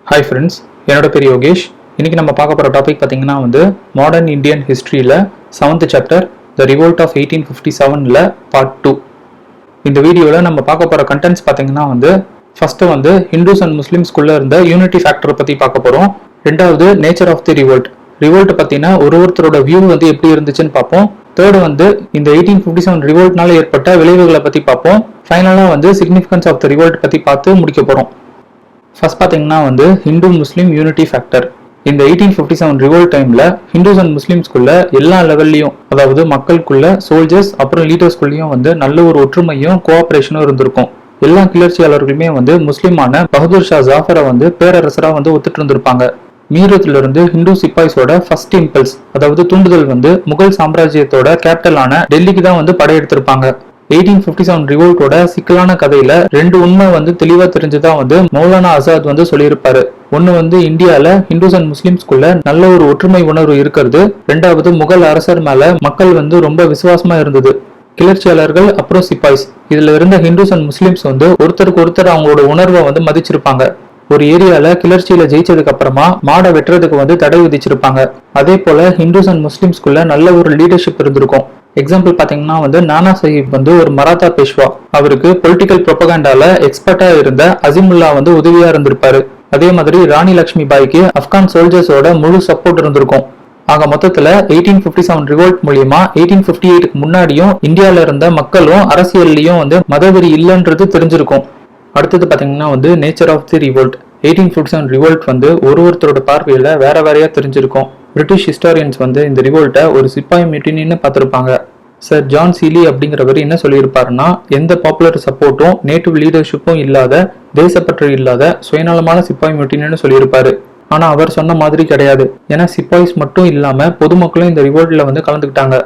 Hi friends, என்னோட பேர் யோகேஷ். இன்னைக்கு நம்ம பார்க்க போகிற டாபிக் பார்த்தீங்கன்னா மாடர்ன் இந்தியன் ஹிஸ்ட்ரியில் 7th chapter the revolt of 1857 part 2. இந்த வீடியோவில் நம்ம பார்க்க போகிற கண்டென்ட்ஸ் பார்த்தீங்கன்னா ஃபர்ஸ்ட்டு ஹிந்துஸ் அண்ட் முஸ்லிம்ஸ்குள்ளே இருந்த யூனிட்டி ஃபேக்டரை பற்றி பார்க்க போகிறோம். ரெண்டாவது நேச்சர் ஆஃப் தி ரிவோல்ட் பற்றினா ஒருத்தரோட வியூ எப்படி இருந்துச்சுன்னு பார்ப்போம். தேர்டு இந்த 1857 ரிவோல்ட்னால ஏற்பட்ட விளைவுகளை பற்றி பார்ப்போம். ஃபைனலாக சிக்னிஃபிகன்ஸ் ஆஃப் த ரிவோல்ட் பற்றி பார்த்து முடிக்க போகிறோம். ஃபர்ஸ்ட் பார்த்தீங்கன்னா ஹிந்து முஸ்லீம் யூனிட்டி ஃபேக்டர். இந்த 1857 ரிவோல்ட் டைம்ல ஹிந்துஸ் அண்ட் முஸ்லிம்ஸ்குள்ள எல்லா லெவல்லையும், அதாவது மக்களுக்குள்ள, சோல்ஜர்ஸ் அப்புறம் லீடர்ஸ்குள்ளேயும் நல்ல ஒரு ஒற்றுமையும் கோஆபரேஷனும் இருந்திருக்கும். எல்லா கிளர்ச்சியாளர்களுமே முஸ்லிமான பகதூர் ஷா ஜாஃபரை பேரரசரா ஒத்துட்டு இருந்திருப்பாங்க. மீரத்துல இருந்து ஹிந்து சிப்பாய்ஸோட ஃபர்ஸ்ட் இம்பல்ஸ், அதாவது தூண்டுதல் முகல் சாம்ராஜ்யத்தோட கேபிட்டலான டெல்லிக்கு தான் படையெடுத்திருப்பாங்க. 1857 ரிவோல்ட்டோட சிக்கலான கதையில ரெண்டு உண்மை தெளிவா தெரிஞ்சுதான் மௌலானா ஆசாத் சொல்லியிருப்பாரு. ஒண்ணு இந்தியால ஹிந்துஸ் அண்ட் முஸ்லிம்ஸ்குள்ள நல்ல ஒரு ஒற்றுமை உணர்வு இருக்கிறது. ரெண்டாவது முகல் அரசர் மேல மக்கள் ரொம்ப விசுவாசமா இருந்தது. கிளர்ச்சியாளர்கள் அப்புறம் சிப்பாய்ஸ், இதுல இருந்த ஹிந்துஸ் அண்ட் முஸ்லிம்ஸ் ஒருத்தருக்கு ஒருத்தர் அவங்களோட உணர்வை மதிச்சிருப்பாங்க. ஒரு ஏரியால கிளர்ச்சியில ஜெயிச்சதுக்கு அப்புறமா மாடை வெட்டுறதுக்கு தடை விதிச்சிருப்பாங்க. அதே போல ஹிந்துஸ் அண்ட் முஸ்லிம்ஸ்குள்ள நல்ல ஒரு லீடர்ஷிப் இருந்திருக்கும். எக்ஸாம்பிள் பாத்தீங்கன்னா நானா சாஹிப் ஒரு மராத்தா பேஷ்வா. அவருக்கு பொலிட்டிக்கல் ப்ரொபகண்டால எக்ஸ்பர்ட்டா இருந்த அசிமுல்லா உதவியா இருந்திருப்பாரு. அதே மாதிரி ராணி லட்சுமி பாய்க்கு ஆப்கான் சோல்ஜர்ஸோட முழு சப்போர்ட் இருந்திருக்கும். ஆக மொத்தத்துல 1857 ரிவோல்ட் மூலியமா 1858க்கு முன்னாடியும் இந்தியால இருந்த மக்களும் அரசியல்லையும் மதவெறி இல்லைன்றது தெரிஞ்சிருக்கும். அடுத்தது பாத்தீங்கன்னா nature of the revolt. 1857 revolt ஒருத்தரோட பார்வையில வேற வேறையா தெரிஞ்சிருக்கும். பிரிட்டிஷ் ஹிஸ்டாரியன்ஸ் இந்த ரிவோல்ட்டை ஒரு சிப்பாய் மியூட்டினின்னு பார்த்திருப்பாங்க. சர் ஜான் சீலி அப்படிங்கிறவர் என்ன சொல்லியிருப்பாருன்னா, எந்த பாப்புலர் சப்போர்ட்டும் நேட்டிவ் லீடர்ஷிப்பும் இல்லாத, தேசப்பற்று இல்லாத சுயநலமான சிப்பாய் மியூட்டினின்னு சொல்லியிருப்பாரு. ஆனா அவர் சொன்ன மாதிரி கிடையாது. ஏன்னா சிப்பாய்ஸ் மட்டும் இல்லாம பொதுமக்களும் இந்த ரிவோல்ட்ல கலந்துக்கிட்டாங்க.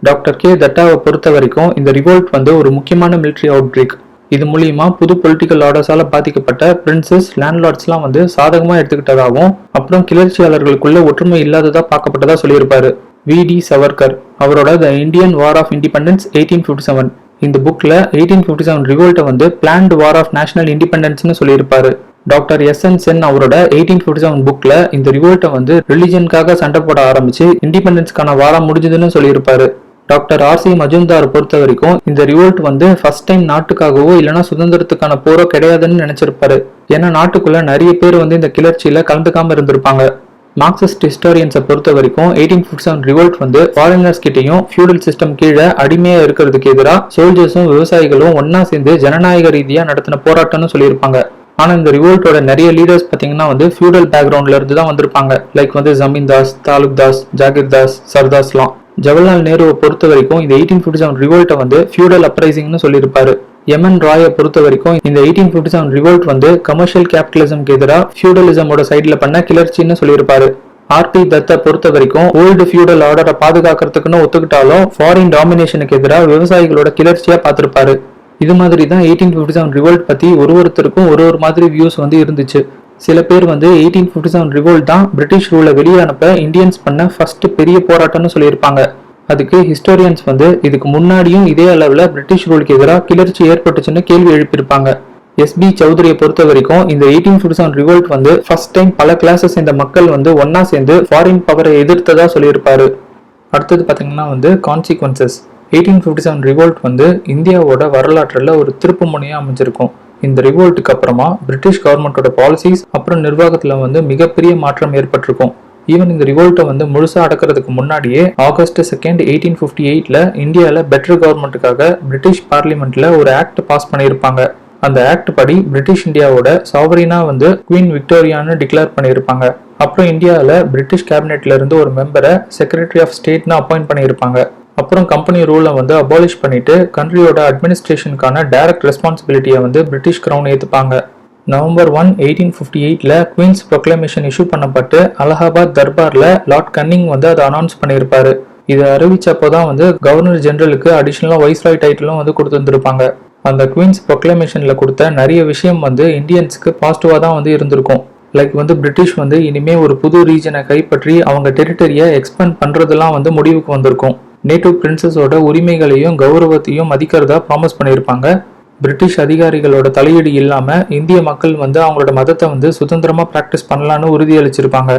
டாக்டர் கே தட்டாவை பொறுத்த வரைக்கும் இந்த ரிவோல்ட் ஒரு முக்கியமான மிலிட்ரி அவுட் பிரேக். இது மூலியமா புது பொலிட்டிக்கல் ஆர்டர்ஸால பாதிக்கப்பட்ட பிரின்சஸ், லேண்ட்லார்ட்ஸ்லாம் சாதகமா எடுத்துக்கிட்டதாகவும், அப்புறம் கிளர்ச்சியாளர்களுக்குள்ள ஒற்றுமை இல்லாததா பார்க்கப்பட்டதா சொல்லியிருப்பாரு. வி.டி. சவர்கர் அவரோட the Indian war of independence 1857 இந்த புக்ல 1857 ரிவோல்ட்டை பிளான்டு வார் ஆஃப் நேஷனல் இண்டிபெண்டன்ஸ்னு சொல்லியிருப்பாரு. Doctor SN. சென் அவரோட 1857 புக்ல இந்த ரிவோல்ட்டை ரிலிஜனுக்காக சண்டை போட ஆரம்பிச்சு இண்டிபெண்டன்ஸ்க்கான வாரம் முடிஞ்சதுன்னு சொல்லியிருப்பாரு. டாக்டர் ஆர்.சி. மஜும்தார் பொறுத்த வரைக்கும் இந்த ரிவோல்ட் ஃபர்ஸ்ட் டைம் நாட்டுக்காகவோ இல்லைன்னா சுதந்திரத்துக்கான போரோ கிடையாதுன்னு நினைச்சிருப்பாரு. ஏன்னா நாட்டுக்குள்ள நிறைய பேர் இந்த கிளர்ச்சியில கலந்துக்காம இருந்திருப்பாங்க. மார்க்சிஸ்ட் ஹிஸ்டாரியன்ஸை பொறுத்த வரைக்கும் 1857 ரிவோல்ட் ஃபாரினர்ஸ் கிட்டையும் ஃபியூடல் சிஸ்டம் கீழே அடிமையா இருக்கிறதுக்கு எதிராக சோல்ஜர்ஸும் விவசாயிகளும் ஒன்னா சேர்ந்து ஜனநாயக ரீதியா நடத்தின போராட்டம்னு சொல்லியிருப்பாங்க. ஆனா இந்த ரிவோல்ட்டோட நிறைய லீடர்ஸ் பாத்தீங்கன்னா ஃபியூடல் பேக்ரவுண்ட்ல இருந்து தான் வந்திருப்பாங்க. லைக் ஜமீன்தாஸ், தாலுக்தாஸ், ஜாகிர்தாஸ், சர்தாஸ்லாம். ஜவஹர்லால் நேருவை பொறுத்த வரைக்கும் இந்த 1857 ரிவோல்ட்டை ஃபியூடல் அப்ரைசிங்னு சொல்லியிருப்பாரு. எம்.என். ராயை பொறுத்த வரைக்கும் இந்த 1857 ரிவோல்ட் கமர்ஷியல் கேபிட்டலிசம்க்கு எதிராக ஃபியூடலிசமோட சைட்ல பண்ண கிளர்ச்சின்னு சொல்லியிருப்பாரு. ஆர்.டி. தத்தை பொறுத்த வரைக்கும் ஓல்டு ஃபியூடல் ஆர்டரை பாதுகாக்கிறதுக்குன்னு ஒத்துக்கிட்டாலும் ஃபாரின் டாமினேஷனுக்கு எதிராக விவசாயிகளோட கிளர்ச்சியா பார்த்திருப்பாரு. இது மாதிரி தான் 1857 ரிவோல்ட் பத்தி ஒருத்தருக்கும் ஒரு மாதிரி வியூஸ் இருந்துச்சு. சில பேர் 1857 ரிவோல்ட் தான் பிரிட்டிஷ் ரூலை வெளியே அனுப்ப இந்தியன்ஸ் பண்ண ஃபர்ஸ்ட் பெரிய போராட்டம்னு சொல்லியிருப்பாங்க. அதுக்கு ஹிஸ்டோரியன்ஸ் இதுக்கு முன்னாடியும் இதே அளவுல பிரிட்டிஷ் ரூலுக்கு எதிராக கிளர்ச்சி ஏற்பட்டுச்சுன்னு கேள்வி எழுப்பியிருப்பாங்க. எஸ்.பி. சௌத்ரியை பொறுத்த வரைக்கும் இந்த 1857 ரிவோல்ட் ஃபர்ஸ்ட் டைம் பல கிளாஸஸ் இந்த மக்கள் ஒன்னா சேர்ந்து ஃபாரின் பவரை எதிர்த்ததா சொல்லியிருப்பாரு. அடுத்தது பாத்தீங்கன்னா கான்சிக்வன்சஸ். 1857 ரிவோல்ட் இந்தியாவோட வரலாற்றுல ஒரு திருப்பு முனையா அமைஞ்சிருக்கும். இந்த ரிவோல்ட்டுக்கு அப்புறமா பிரிட்டிஷ் கவர்மெண்டோட பாலிசிஸ் அப்புறம் நிர்வாகத்துல மிகப்பெரிய மாற்றம் ஏற்பட்டிருக்கும். ஈவன் இந்த ரிவோல்ட்டை முழுசா அடக்கிறதுக்கு முன்னாடியே ஆகஸ்ட் 2, 1858 இந்தியால பெட்டர் கவர்மெண்ட்டுக்காக பிரிட்டிஷ் பார்லிமெண்ட்ல ஒரு ஆக்ட் பாஸ் பண்ணியிருப்பாங்க. அந்த ஆக்ட் படி பிரிட்டிஷ் இந்தியாவோட சாவரினா குவீன் விக்டோரியான்னு டிக்ளேர் பண்ணியிருப்பாங்க. அப்புறம் இந்தியாவில பிரிட்டிஷ் கேபினெட்ல இருந்து ஒரு மெம்பரை செக்ரட்டரி ஆஃப் ஸ்டேட்னு அப்பாயிண்ட் பண்ணியிருப்பாங்க. அப்புறம் கம்பெனி ரூலை அபாலிஷ் பண்ணிட்டு கண்ட்ரியோட அட்மினிஸ்ட்ரேஷனுக்கான டைரக்ட் ரெஸ்பான்சிபிலிட்டியை பிரிட்டிஷ் கிரவுன் ஏத்துப்பாங்க. நவம்பர் 1, 1858 குவீன்ஸ் ப்ரொக்ளமேஷன் இஷ்யூ பண்ணப்பட்டு அலகாபாத் தர்பார்ல லார்ட் கன்னிங் அதை அனௌன்ஸ் பண்ணியிருப்பாரு. இதை அறிவிச்சப்போதான் கவர்னர் ஜெனரலுக்கு அடிஷனலா வைஸ்ராய் டைட்டிலும் கொடுத்துருந்துருப்பாங்க. அந்த குவீன்ஸ் ப்ரொக்ளமேஷன்ல கொடுத்த நிறைய விஷயம் இந்தியன்ஸுக்கு பாசிட்டிவா தான் இருந்திருக்கும். லைக் பிரிட்டிஷ் இனிமே ஒரு புது ரீஜனை கைப்பற்றி அவங்க டெரிட்டரியை எக்ஸ்பேண்ட் பண்றதெல்லாம் முடிவுக்கு வந்திருக்கும். நேட்டிவ் பிரின்சஸோட உரிமைகளையும் கௌரவத்தையும் மதிக்கிறதா ப்ராமிஸ் பண்ணியிருப்பாங்க. பிரிட்டிஷ் அதிகாரிகளோட தலையீடு இல்லாம இந்திய மக்கள் வந்து அவங்களோட மதத்தை வந்து சுதந்திரமா பிராக்டிஸ் பண்ணலான்னு உறுதியளிச்சிருப்பாங்க.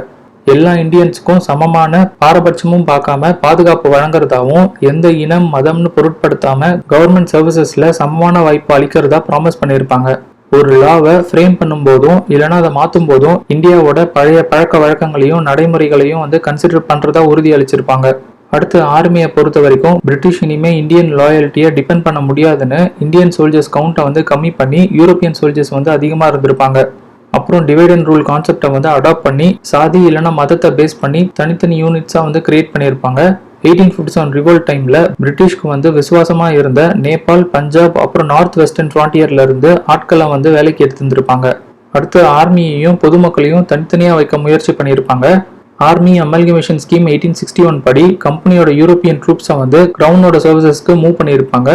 எல்லா இந்தியன்ஸுக்கும் சமமான பாரபட்சமும் பார்க்காம பாதுகாப்பு வழங்குறதாவும் எந்த இனம் மதம்னு பொருட்படுத்தாம கவர்மெண்ட் சர்வீசஸ்ல சமமான வாய்ப்பு அளிக்கிறதா ப்ராமிஸ் பண்ணியிருப்பாங்க. ஒரு லாவை ஃப்ரேம் பண்ணும் போதும் இல்லைன்னா அதை மாற்றும் போதும் இந்தியாவோட பழைய பழக்க வழக்கங்களையும் நடைமுறைகளையும் வந்து கன்சிடர் பண்றதா உறுதி அளிச்சிருப்பாங்க. அடுத்து ஆர்மியை பொறுத்த வரைக்கும் பிரிட்டிஷ் இனிமே இந்தியன் லாயல்ட்டியை டிபெண்ட் பண்ண முடியாதுன்னு இந்தியன் சோல்ஜர்ஸ் கவுண்டை வந்து கம்மி பண்ணி யூரோப்பியன் சோல்ஜர்ஸ் வந்து அதிகமாக இருந்திருப்பாங்க. அப்புறம் டிவைட் அண்ட் ரூல் கான்செப்டை வந்து அடாப்ட் பண்ணி சாதி இல்லைன்னா மதத்தை பேஸ் பண்ணி தனித்தனி யூனிட்ஸாக வந்து கிரியேட் பண்ணியிருப்பாங்க. 1857 ரிவோல்ட் டைம்ல பிரிட்டிஷ்க்கு வந்து விசுவாசமா இருந்த நேபாள், பஞ்சாப் அப்புறம் நார்த் வெஸ்டர்ன் ஃப்ரான்டியர்ல இருந்து ஆட்களை வந்து வேலைக்கு எடுத்துருந்துருப்பாங்க. அடுத்து ஆர்மியையும் பொதுமக்களையும் தனித்தனியா வைக்க முயற்சி பண்ணியிருப்பாங்க. ஆர்மி அமல்கமேஷன் ஸ்கீம் 1861 படி கம்பெனியோட யூரோப்பியன் ட்ரூப்ஸை வந்து கிரவுனோட சர்வீசஸ்க்கு மூவ் பண்ணியிருப்பாங்க.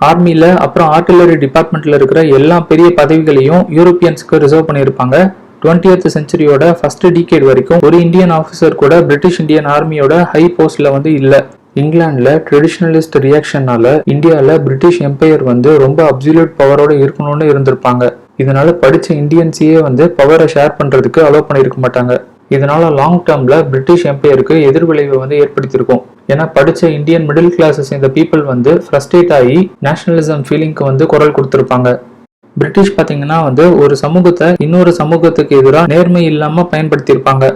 ஆர்மியில அப்புறம் ஆர்டிலரி டிபார்ட்மெண்ட்ல இருக்கிற எல்லா பெரிய பதவிகளையும் யூரோப்பியன்ஸ்க்கு ரிசர்வ் பண்ணியிருப்பாங்க. 20th செஞ்சுரியோட ஃபர்ஸ்ட் டிகேட் வரைக்கும் ஒரு இந்தியன் ஆஃபீஸர் கூட பிரிட்டிஷ் இந்தியன் ஆர்மியோட ஹை போஸ்ட்ல வந்து இல்ல. இங்கிலாந்துல ட்ரெடிஷனலிஸ்ட் ரியாக்ஷனால இந்தியாவில் பிரிட்டிஷ் எம்பையர் வந்து ரொம்ப அப்சல்யூட் பவரோட இருக்கணும்னு இருந்திருப்பாங்க. இதனால படிச்ச இந்தியன்ஸையே வந்து பவரை ஷேர் பண்றதுக்கு அலோவ் பண்ணியிருக்க மாட்டாங்க. இதனால லாங் டேர்ம்ல பிரிட்டிஷ் எம்பையருக்கு எதிர்விளைவை வந்து ஏற்படுத்தியிருக்கும். ஏன்னா படிச்ச இந்தியன் மிடில் கிளாஸஸ் இந்த பீப்புள் வந்து ஃப்ரஸ்ட்ரேட் ஆகி நேஷனலிசம் ஃபீலிங்க்கு வந்து குரல் கொடுத்திருப்பாங்க. பிரிட்டிஷ் பாத்தீங்கன்னா வந்து ஒரு சமூகத்தை இன்னொரு சமூகத்துக்கு எதிராக நேர்மை இல்லாம பயன்படுத்தியிருப்பாங்க.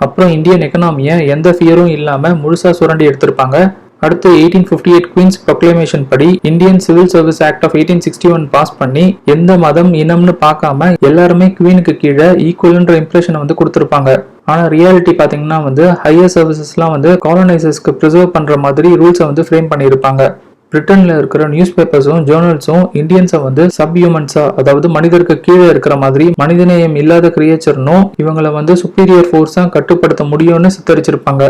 அப்புறம் இந்தியன் எக்கனாமியை எந்த ஃபியரும் இல்லாம முழுசா சுரண்டி எடுத்திருப்பாங்க. அடுத்து 1858 குவீன்ஸ் ப்ரொக்ளமேஷன் படி Indian civil service act of 1861 pass பண்ணி எந்த மதம் இனம்னு பார்க்காம எல்லாருமே குவீனுக்கு கீழே ஈக்குவல்ன்ற இம்ப்ரெஷனை வந்து கொடுத்திருப்பாங்க. ஆனா ரியாலிட்டி பாத்தீங்கன்னா வந்து ஹையர் சர்வீசஸ்லாம் வந்து காலனைசர்ஸ்க்கு ப்ரிசர்வ் பண்ற மாதிரி ரூல்ஸை வந்து ஃப்ரேம் பண்ணியிருப்பாங்க. பிரிட்டன்ல இருக்கிற நியூஸ் பேப்பர்ஸும் ஜேர்னல்ஸும் இந்தியன்ஸை வந்து சப்ஹியூமன்ஸா, அதாவது மனிதருக்கு கீழே இருக்கிற மாதிரி மனிதநேயம் இல்லாத கிரியேச்சர்னும் இவங்களை வந்து சுப்பீரியர் ஃபோர்ஸா கட்டுப்படுத்த முடியும்னு சித்தரிச்சிருப்பாங்க.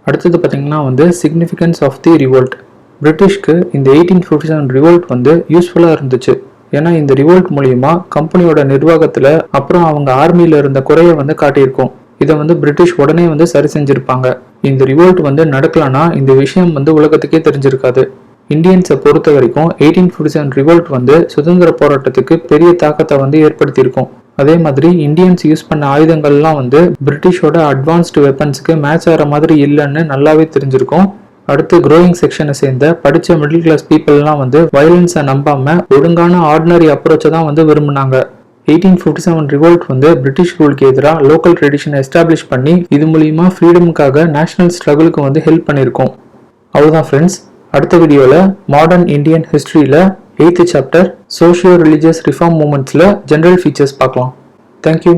அடுத்தது பார்த்தீங்கன்னா வந்து சிக்னிஃபிகன்ஸ் ஆஃப் தி ரிவோல்ட். பிரிட்டிஷ்க்கு இந்த 1857 ரிவோல்ட் வந்து யூஸ்ஃபுல்லாக இருந்துச்சு. ஏன்னா இந்த ரிவோல்ட் மூலியமா கம்பெனியோட நிர்வாகத்தில் அப்புறம் அவங்க ஆர்மியில இருந்த குறைய வந்து காட்டியிருக்கும். இதை வந்து பிரிட்டிஷ் உடனே வந்து சரி செஞ்சிருப்பாங்க. இந்த ரிவோல்ட் வந்து நடக்கலன்னா இந்த விஷயம் வந்து உலகத்துக்கே தெரிஞ்சிருக்காது. இந்தியன்ஸை பொறுத்த வரைக்கும் 1857 ரிவோல்ட் வந்து சுதந்திர போராட்டத்துக்கு பெரிய தாக்கத்தை வந்து ஏற்படுத்தியிருக்கும். அதே மாதிரி இந்தியன்ஸ் யூஸ் பண்ண ஆயுதங்கள்லாம் வந்து பிரிட்டிஷோட அட்வான்ஸ்டு வெப்பன்ஸுக்கு மேட்ச் ஆகிற மாதிரி இல்லைன்னு நல்லாவே தெரிஞ்சிருக்கும். அடுத்து க்ரோயிங் செக்ஷனை சேர்ந்த படித்த மிடில் கிளாஸ் பீப்புளெலாம் வந்து வயலன்ஸை நம்பாம ஒழுங்கான ஆர்டினரி அப்ரோச்சை தான் வந்து விரும்பினாங்க. 1857 ரிவோல்ட் வந்து பிரிட்டிஷ் ரூலுக்கு எதிராக லோக்கல் ட்ரெடிஷனை எஸ்டாப்ளிஷ் பண்ணி இது மூலியமா ஃப்ரீடமுக்காக நேஷனல் ஸ்ட்ரகிளுக்கு வந்து ஹெல்ப் பண்ணியிருக்கோம். அவ்வளோதான் ஃப்ரெண்ட்ஸ். அடுத்த வீடியோவில் மாடர்ன் இந்தியன் ஹிஸ்ட்ரியில் 8th chapter socio religious reform மூமெண்ட்ஸில் ஜென்ரல் ஃபீச்சர்ஸ் பார்க்கலாம். தேங்க்யூ.